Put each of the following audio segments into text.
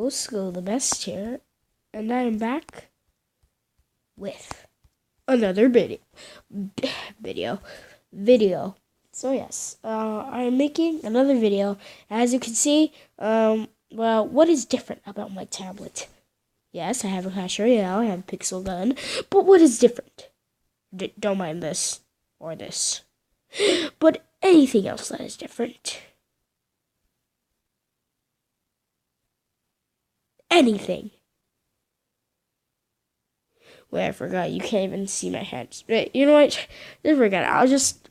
School the best here, and I am back with another video. So yes, I am making another video. As you can see, well, what is different about my tablet? Yes, I have a Clash Royale, I have a Pixel gun, but what is different? Don't mind this or this, but anything else that is different. Anything. Wait, I forgot. You can't even see my hands. Wait, you know what? Just forget it. I'll just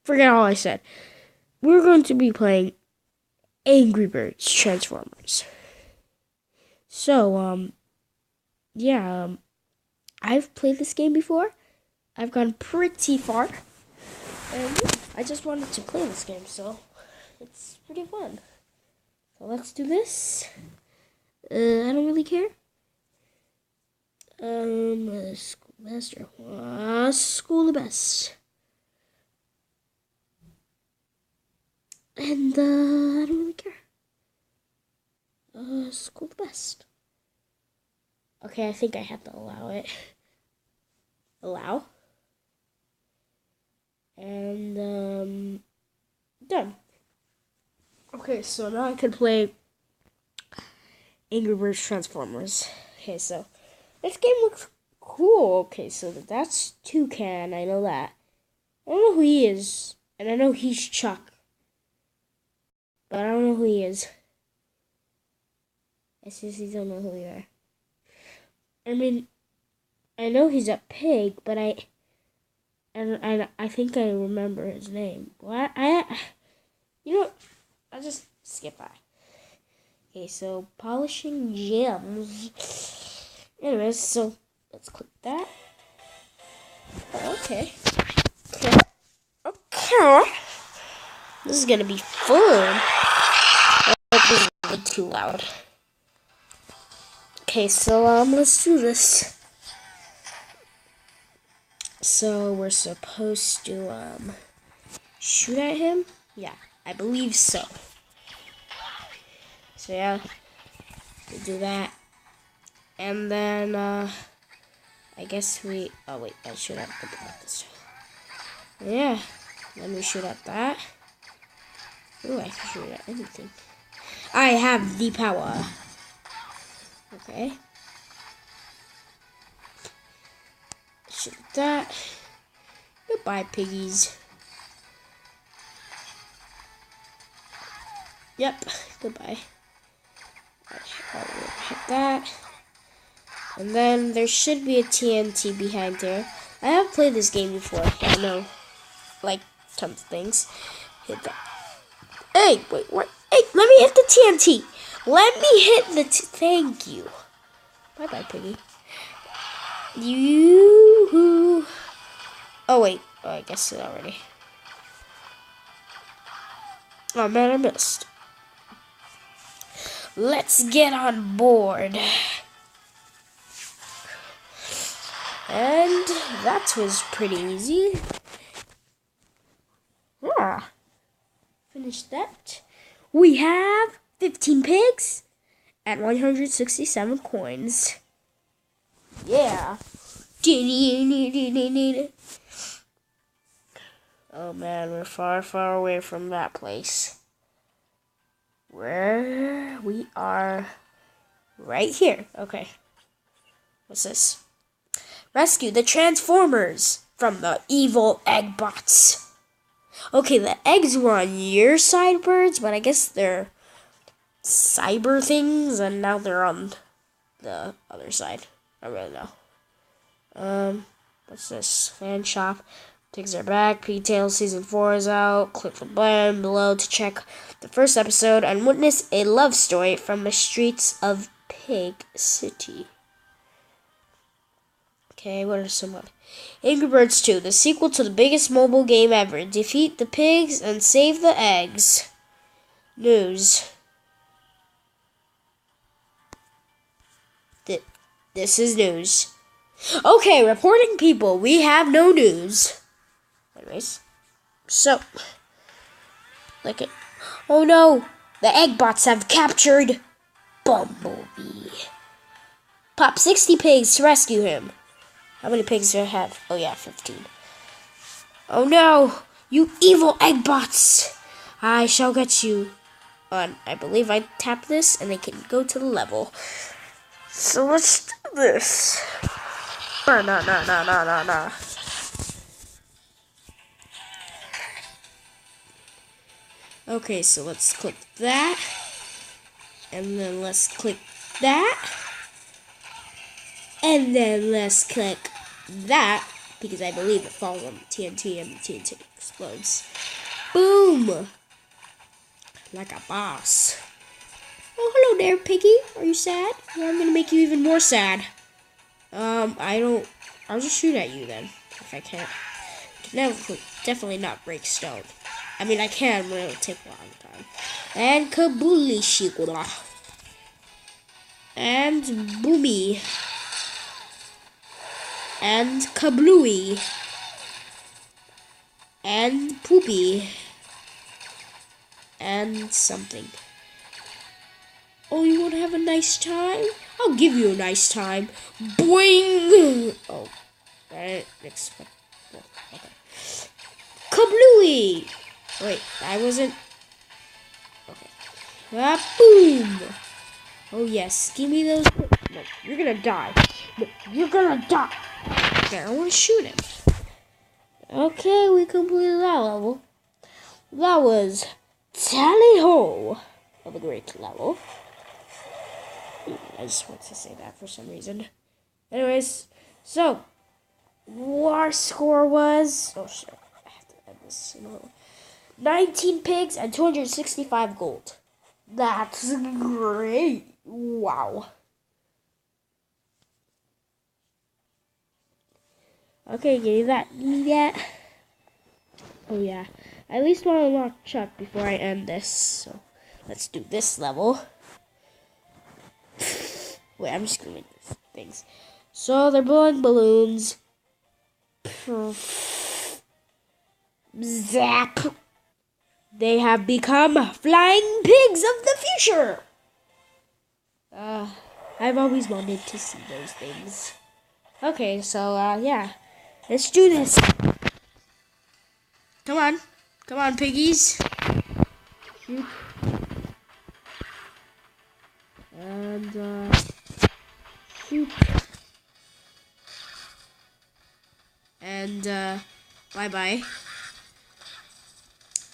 forget all I said. We're going to be playing Angry Birds Transformers. So, yeah, I've played this game before. I've gone pretty far. And yeah, I just wanted to play this game, so it's pretty fun. So let's do this. I don't really care. School best or school the best. And I don't really care. School the best. Okay, I think I have to allow it. Allow. And done. Okay, so now I can play Angry Birds Transformers. Okay, so this game looks cool. Okay, so that's Toucan. I know that. I don't know who he is. And I know he's Chuck. But I don't know who he is. I seriously don't know who you are. I mean, I know he's a pig, but I think I remember his name. What? You know, I'll just skip by. Okay, so polishing gems. Anyways, so let's click that. Okay. This is gonna be fun. I hope this is really too loud. Okay, so let's do this. So we're supposed to shoot at him? Yeah, I believe so. So yeah, we do that. And then I guess we I shoot at the block this time. Yeah. Let me shoot at that. Ooh, I can shoot at anything. I have the power. Okay. Shoot at that. Goodbye, piggies. Yep, goodbye. I'll hit that. And then there should be a TNT behind there. I have played this game before. I know, like, tons of things. Hit that. Hey, wait, what? Hey, let me hit the TNT. Let me hit the thank you. Bye-bye, piggy. You. Oh, wait. Oh, I guessed it already. Oh, man, I missed. Let's get on board. And that was pretty easy. Yeah. Finished that. We have 15 pigs and 167 coins. Yeah. Oh man, we're far, far away from that place. Where we are right here. Okay. What's this? Rescue the Transformers from the evil egg bots. Okay, the eggs were on your side, birds, but I guess they're cyber things, and now they're on the other side. I really know. What's this? Fan shop. Pigs are back. Pigtail Season 4 is out. Click the button below to check the first episode and witness a love story from the streets of Pig City. Okay, what are some of Angry Birds 2, the sequel to the biggest mobile game ever. Defeat the pigs and save the eggs. News. This is news. Okay, reporting people, we have no news. Anyways, so, like it. Oh no, the egg bots have captured Bumblebee. Pop 60 pigs to rescue him. How many pigs do I have? Oh yeah, 15. Oh no! You evil egg bots! I shall get you. I believe I tap this and they can go to the level. So let's do this. Nah. Okay, so let's click that. And then let's click that. And then let's click that. Because I believe it falls on TNT and the TNT explodes. Boom! Like a boss. Oh, hello there, Piggy. Are you sad? Well, I'm gonna make you even more sad. I'll just shoot at you then, if I can't. Definitely not break stone. I mean, I can, but it'll take a long time. And Kabooly Shikura. And Boomy. And Kablooey. And Poopy. And something. Oh, you want to have a nice time? I'll give you a nice time. Boing! Oh, I didn't expect. Oh, okay. Kablooey! Wait, I wasn't. Okay. Boom! Oh yes, give me those. No, you're gonna die. No, you're gonna die. Okay, I want to shoot him. Okay, we completed that level. That was Tally Ho of a great level. I just want to say that for some reason. Anyways, so our score was. Oh shit! I have to end this in a little. 19 pigs and 265 gold. That's great. Wow. Okay, give that. Oh yeah. I at least want to unlock Chuck before I end this. So let's do this level. Wait, I'm just gonna make these things. So they're blowing balloons. Zap. They have become flying pigs of the future. I've always wanted to see those things. Okay, so yeah, let's do this. Come on, piggies. Shoot. And shoot. And bye.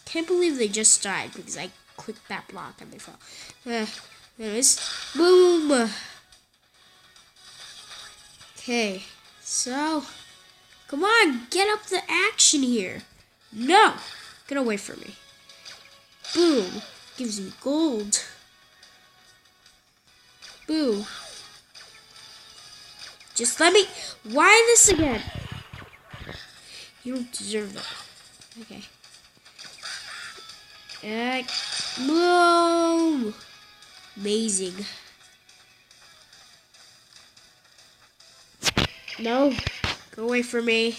Can't believe they just died because I clicked that block and they fell. Anyways, boom. Okay, so come on, get up the action here. No, get away from me. Boom, gives me gold. Boo. Just let me. Why this again? You don't deserve that. Okay. Boom. Amazing. No, go away from me.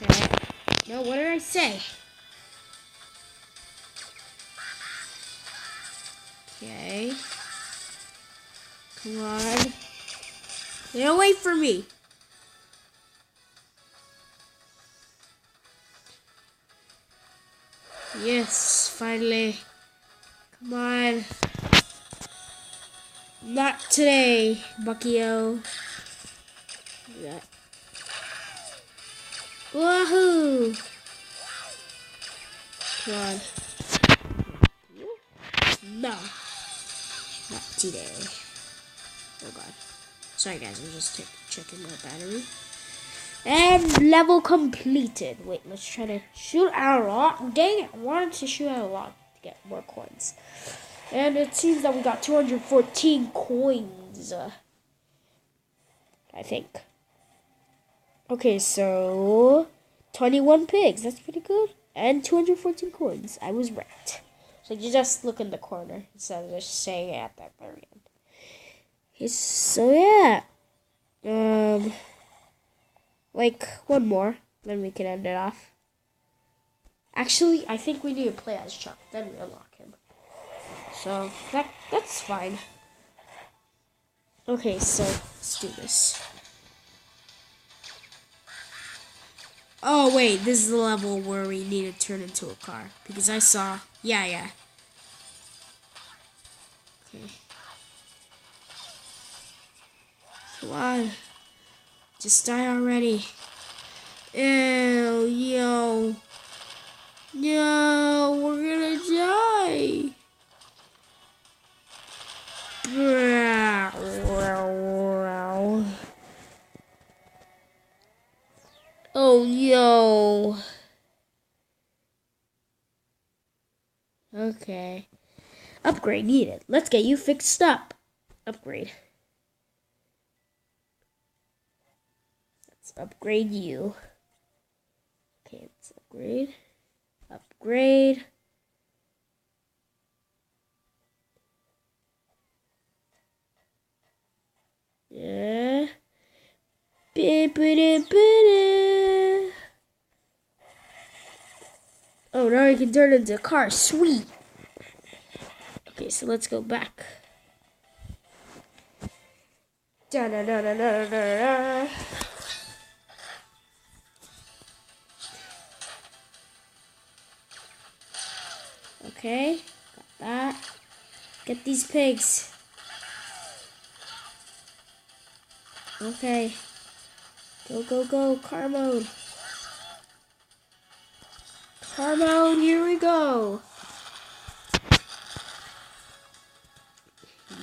Okay. No, what did I say? Okay. Come on. Get away from me. Yes, finally. Come on. Not today, Buckio. Yeah. Wahoo! Come on. No. Not today. Oh god. Sorry guys, I'm just checking my battery. And level completed. Wait, let's try to shoot out a lot. Dang it, I wanted to shoot out a lot to get more coins. And it seems that we got 214 coins. I think. Okay, so 21 pigs. That's pretty good. And 214 coins. I was right. So you just look in the corner instead of just saying it at that very end. So yeah. Like one more, then we can end it off. Actually, I think we need to play as Chuck, then we unlock him. So, that's fine. Okay, so, let's do this. Oh, wait, this is the level where we need to turn into a car. Because I saw, yeah. Okay. Come on. Just die already. Ew, yo. No, we're gonna die. Oh, yo. Okay. Upgrade needed. Let's get you fixed up. Upgrade. Let's upgrade you. Okay, let's upgrade. Upgrade. Yeah. Oh, now you can turn into a car. Sweet. Okay, so let's go back. Da-da-da-da-da-da-da. Okay, got that. Get these pigs. Okay. Go, go, go. Car mode. Car mode, here we go.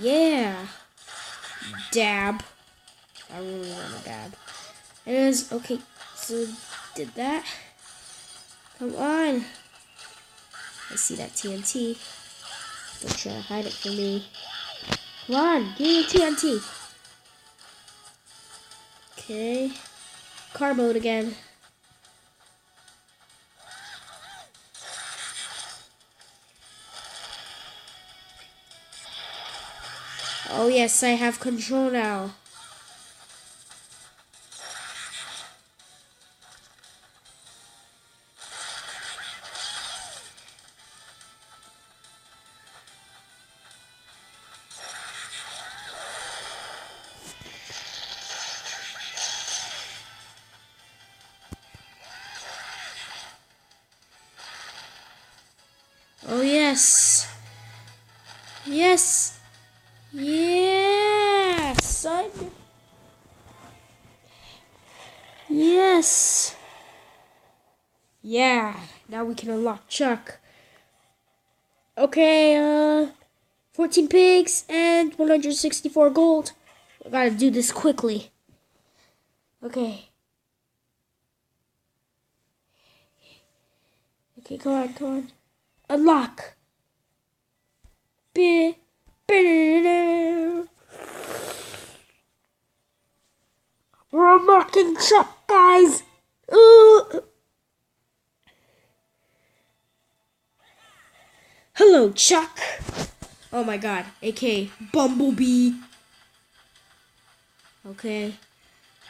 Yeah. Dab. I really want to dab. It is, okay, so did that. Come on. I see that TNT. Don't try to hide it from me. Come on, give me TNT. Okay. Car mode again. Oh yes, I have control now. Oh yes. Yes. Yeah, son. Yes. Yeah, now we can unlock Chuck. Okay, 14 pigs and 164 gold. I gotta do this quickly. Okay. Okay, come on, come on. Unlock. We're unlocking Chuck, guys. Hello, Chuck. Oh my god, aka Bumblebee. Okay,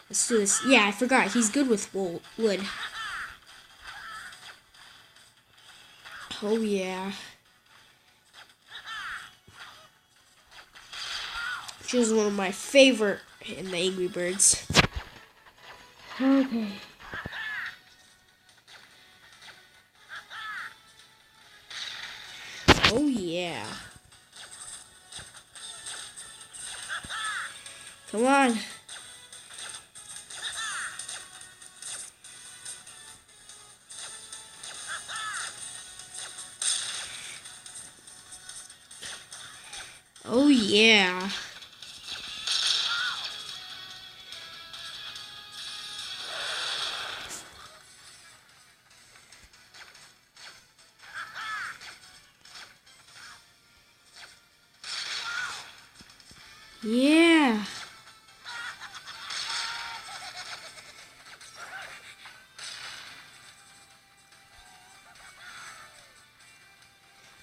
let's do this. Yeah, I forgot. He's good with wood. Oh yeah. She was one of my favorite in the Angry Birds. Okay. Oh yeah. Come on. Oh yeah. Yeah.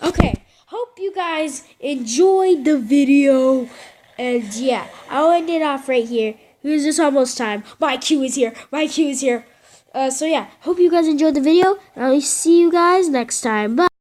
Okay, hope you guys enjoyed the video. And yeah, I'll end it off right here because it's almost time. My queue is here. My queue is here. So yeah, hope you guys enjoyed the video, and I'll see you guys next time. Bye.